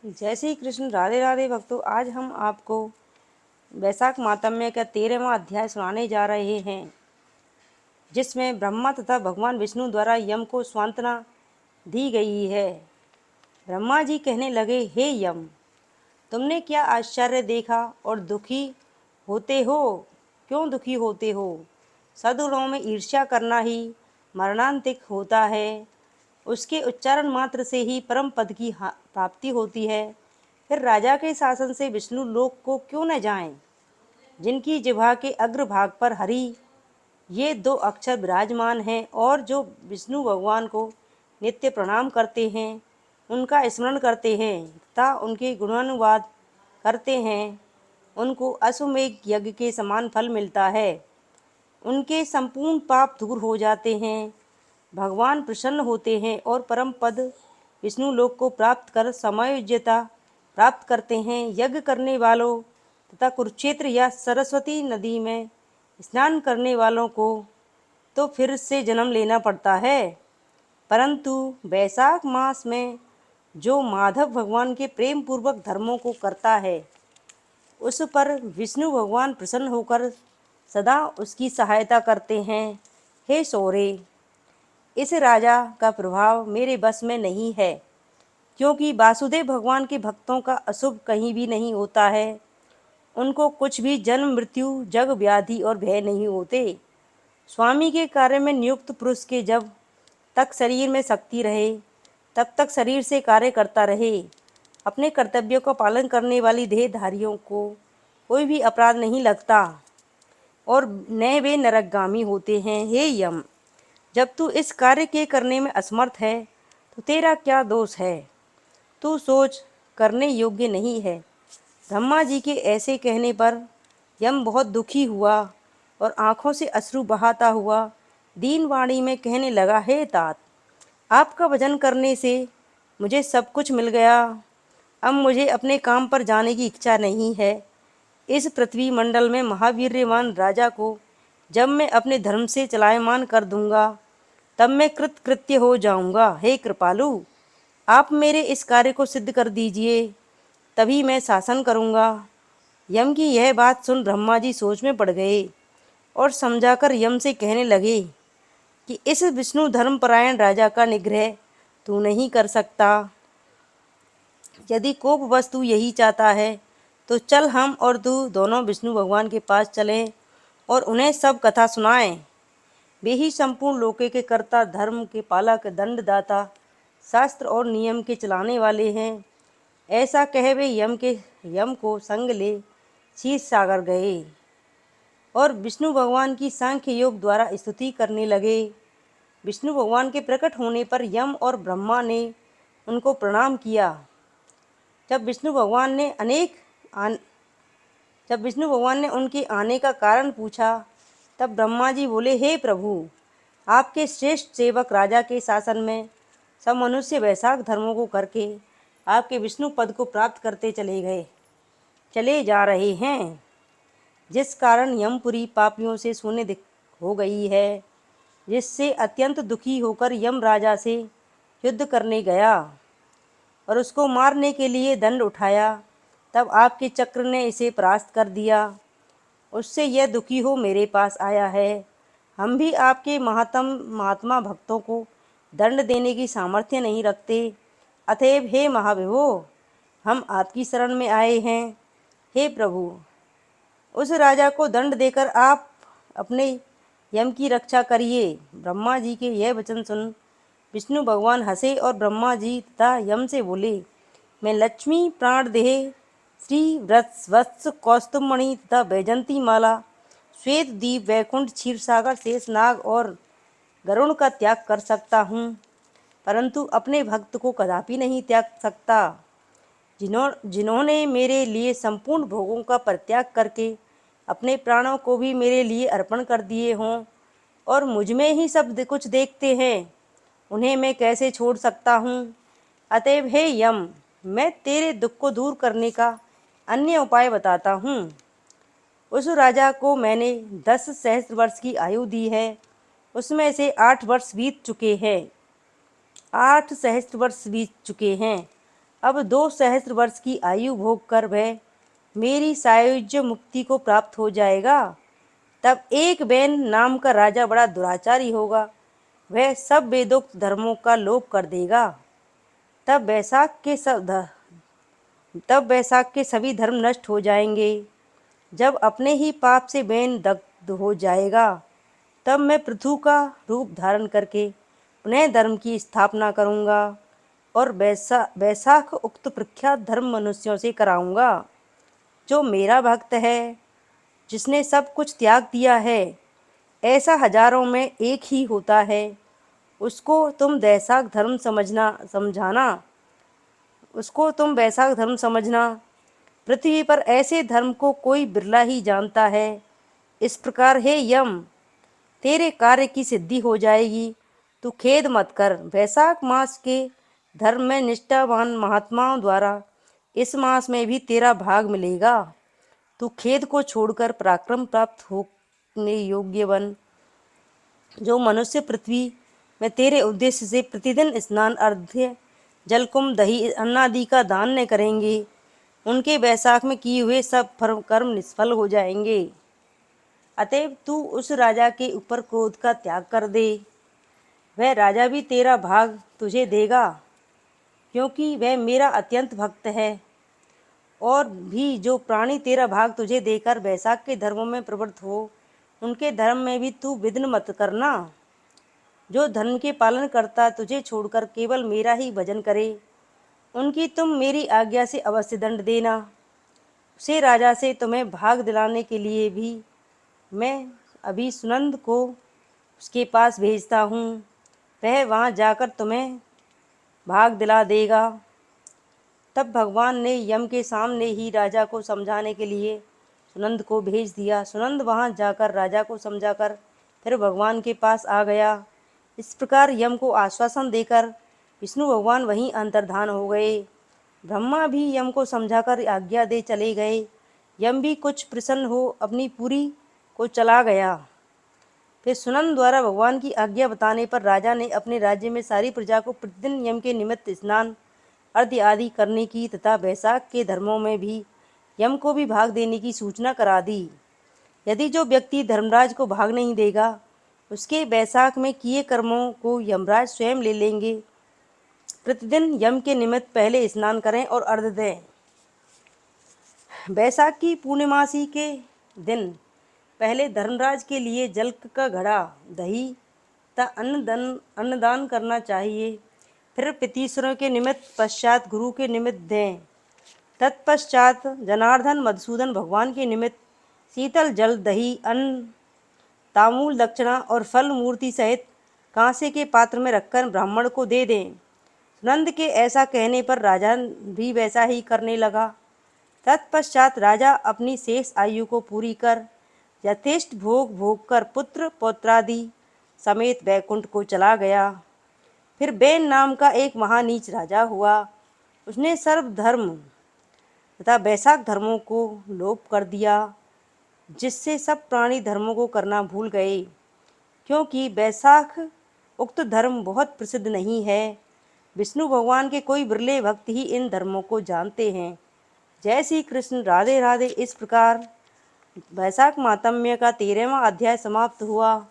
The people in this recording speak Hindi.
जय श्री कृष्ण। राधे राधे भक्तों। आज हम आपको वैशाख मातम्य का 13वां अध्याय सुनाने जा रहे हैं, जिसमें ब्रह्मा तथा भगवान विष्णु द्वारा यम को सांत्वना दी गई है। ब्रह्मा जी कहने लगे, हे यम, तुमने क्या आश्चर्य देखा और दुखी होते हो? क्यों दुखी होते हो? सद्गुणों में ईर्ष्या करना ही मरणांतिक होता है। उसके उच्चारण मात्र से ही परम पद की प्राप्ति होती है। फिर राजा के शासन से विष्णु लोक को क्यों न जाएं, जिनकी जिह्वा के अग्रभाग पर हरि ये दो अक्षर विराजमान हैं, और जो विष्णु भगवान को नित्य प्रणाम करते हैं, उनका स्मरण करते हैं तथा उनके गुणानुवाद करते हैं, उनको अश्वमेघ यज्ञ के समान फल मिलता है। उनके संपूर्ण पाप दूर हो जाते हैं, भगवान प्रसन्न होते हैं और परम पद विष्णु लोक को प्राप्त कर समयोज्यता प्राप्त करते हैं। यज्ञ करने वालों तथा कुरुक्षेत्र या सरस्वती नदी में स्नान करने वालों को तो फिर से जन्म लेना पड़ता है, परंतु वैशाख मास में जो माधव भगवान के प्रेम पूर्वक धर्मों को करता है, उस पर विष्णु भगवान प्रसन्न होकर सदा उसकी सहायता करते हैं। हे सौरे, इस राजा का प्रभाव मेरे बस में नहीं है, क्योंकि वासुदेव भगवान के भक्तों का अशुभ कहीं भी नहीं होता है। उनको कुछ भी जन्म मृत्यु जग व्याधि और भय नहीं होते। स्वामी के कार्य में नियुक्त पुरुष के जब तक शरीर में शक्ति रहे, तब तक शरीर से कार्य करता रहे। अपने कर्तव्यों का पालन करने वाली देहधारियों को कोई भी अपराध नहीं लगता और न वे नरकगामी होते हैं। हे यम, जब तू इस कार्य के करने में असमर्थ है, तो तेरा क्या दोष है? तू सोच, करने योग्य नहीं है। ब्रह्मा जी के ऐसे कहने पर यम बहुत दुखी हुआ और आंखों से अश्रु बहाता हुआ दीन वाणी में कहने लगा, हे तात, आपका भजन करने से मुझे सब कुछ मिल गया। अब मुझे अपने काम पर जाने की इच्छा नहीं है। इस पृथ्वी मंडल में महावीर्यवान राजा को जब मैं अपने धर्म से चलायमान कर दूंगा, तब मैं कृतकृत्य हो जाऊंगा। हे कृपालु, आप मेरे इस कार्य को सिद्ध कर दीजिए, तभी मैं शासन करूंगा। यम की यह बात सुन ब्रह्मा जी सोच में पड़ गए और समझाकर यम से कहने लगे कि इस विष्णु धर्मपरायण राजा का निग्रह तू नहीं कर सकता। यदि कोपवश तू यही चाहता है, तो चल हम और तू दोनों विष्णु भगवान के पास चलें और उन्हें सब कथा सुनाएं। वे ही संपूर्ण लोके के कर्ता, धर्म के पालक, दंडदाता, शास्त्र और नियम के चलाने वाले हैं। ऐसा कह वे यम को संग ले क्षीर सागर गए और विष्णु भगवान की सांख्य योग द्वारा स्तुति करने लगे। विष्णु भगवान के प्रकट होने पर यम और ब्रह्मा ने उनको प्रणाम किया। जब विष्णु भगवान ने उनके आने का कारण पूछा, तब ब्रह्मा जी बोले, हे प्रभु, आपके श्रेष्ठ सेवक राजा के शासन में सब मनुष्य वैशाख धर्मों को करके आपके विष्णु पद को प्राप्त करते चले जा रहे हैं, जिस कारण यमपुरी पापियों से शून्य हो गई है, जिससे अत्यंत दुखी होकर यम राजा से युद्ध करने गया और उसको मारने के लिए दंड उठाया। तब आपके चक्र ने इसे परास्त कर दिया। उससे यह दुखी हो मेरे पास आया है। हम भी आपके महात्मा भक्तों को दंड देने की सामर्थ्य नहीं रखते। अतएव हे महाविभो, हम आपकी शरण में आए हैं। हे प्रभु, उस राजा को दंड देकर आप अपने यम की रक्षा करिए। ब्रह्मा जी के यह वचन सुन विष्णु भगवान हंसे और ब्रह्मा जी तथा यम से बोले, मैं लक्ष्मी प्राणदेह श्री वत्स कौस्तुभमणि तथा वैजंती माला, श्वेत दीप, वैकुंठ, क्षीरसागर, शेषनाग और गरुण का त्याग कर सकता हूँ, परंतु अपने भक्त को कदापि नहीं त्याग सकता। जिन्होंने मेरे लिए संपूर्ण भोगों का परित्याग करके अपने प्राणों को भी मेरे लिए अर्पण कर दिए हों और मुझ में ही सब कुछ देखते हैं, उन्हें मैं कैसे छोड़ सकता हूँ? अतएव हे यम, मैं तेरे दुख को दूर करने का अन्य उपाय बताता हूँ। उस राजा को मैंने 10 सहस्त्र वर्ष की आयु दी है, उसमें से 8 वर्ष बीत चुके हैं। 8 सहस्त्र वर्ष बीत चुके हैं। अब 2 सहस्त्र वर्ष की आयु भोग कर वह मेरी सायुज्य मुक्ति को प्राप्त हो जाएगा। तब एक बेन नाम का राजा बड़ा दुराचारी होगा, वह सब वेदोक्त धर्मों का लोप कर देगा। तब वैशाख के सभी धर्म नष्ट हो जाएंगे। जब अपने ही पाप से बेन दग्ध हो जाएगा, तब मैं पृथु का रूप धारण करके पुनः धर्म की स्थापना करूंगा और वैशाख उक्त प्रख्यात धर्म मनुष्यों से कराऊंगा। जो मेरा भक्त है, जिसने सब कुछ त्याग दिया है, ऐसा हजारों में एक ही होता है, उसको तुम वैशाख धर्म समझना। पृथ्वी पर ऐसे धर्म को कोई बिरला ही जानता है। इस प्रकार हे यम, तेरे कार्य की सिद्धि हो जाएगी। तू खेद मत कर। वैशाख मास के धर्म में निष्ठावान महात्माओं द्वारा इस मास में भी तेरा भाग मिलेगा। तू खेद को छोड़कर पराक्रम प्राप्त होने योग्य बन। जो मनुष्य पृथ्वी में तेरे उद्देश्य से प्रतिदिन स्नान, अर्घ्य, जलकुंभ, दही, अन्नादि का दान न करेंगे, उनके वैशाख में किए हुए सब कर्म निष्फल हो जाएंगे। अतएव तू उस राजा के ऊपर क्रोध का त्याग कर दे। वह राजा भी तेरा भाग तुझे देगा, क्योंकि वह मेरा अत्यंत भक्त है। और भी जो प्राणी तेरा भाग तुझे देकर वैशाख के धर्मों में प्रवृत्त हो, उनके धर्म में भी तू विघ्न मत करना। जो धर्म के पालन करता तुझे छोड़कर केवल मेरा ही भजन करे, उनकी तुम मेरी आज्ञा से अवश्य दंड देना। उसे राजा से तुम्हें भाग दिलाने के लिए भी मैं अभी सुनंद को उसके पास भेजता हूँ। वह वहाँ जाकर तुम्हें भाग दिला देगा। तब भगवान ने यम के सामने ही राजा को समझाने के लिए सुनंद को भेज दिया। सुनंद वहाँ जाकर राजा को समझाकर फिर भगवान के पास आ गया। इस प्रकार यम को आश्वासन देकर विष्णु भगवान वहीं अंतर्धान हो गए। ब्रह्मा भी यम को समझाकर आज्ञा दे चले गए। यम भी कुछ प्रसन्न हो अपनी पुरी को चला गया। फिर सुनंद द्वारा भगवान की आज्ञा बताने पर राजा ने अपने राज्य में सारी प्रजा को प्रतिदिन यम के निमित्त स्नान, अर्घ्य आदि करने की तथा वैशाख के धर्मों में भी यम को भी भाग देने की सूचना करा दी। यदि जो व्यक्ति धर्मराज को भाग नहीं देगा, उसके वैशाख में किए कर्मों को यमराज स्वयं ले लेंगे। प्रतिदिन यम के निमित्त पहले स्नान करें और अर्घ्य दें। वैशाख की पूर्णिमासी के दिन पहले धर्मराज के लिए जल का घड़ा, दही तथा अन्नदान करना चाहिए। फिर पितृसुरों के निमित्त, पश्चात गुरु के निमित्त दें। तत्पश्चात जनार्दन मधुसूदन भगवान के निमित्त शीतल जल, दही, अन्न, तामूल, दक्षिणा और फल मूर्ति सहित कांसे के पात्र में रखकर ब्राह्मण को दे दें। नंद के ऐसा कहने पर राजा भी वैसा ही करने लगा। तत्पश्चात राजा अपनी शेष आयु को पूरी कर यथेष्ट भोग कर पुत्र पौत्रादि समेत वैकुंठ को चला गया। फिर बेन नाम का एक महानीच राजा हुआ। उसने सर्व धर्म तथा वैशाख धर्मों को लोप कर दिया, जिससे सब प्राणी धर्मों को करना भूल गए। क्योंकि वैशाख उक्त धर्म बहुत प्रसिद्ध नहीं है, विष्णु भगवान के कोई बिरले भक्त ही इन धर्मों को जानते हैं। जय श्री कृष्ण। राधे राधे। इस प्रकार वैशाख मातम्य का 13वां अध्याय समाप्त हुआ।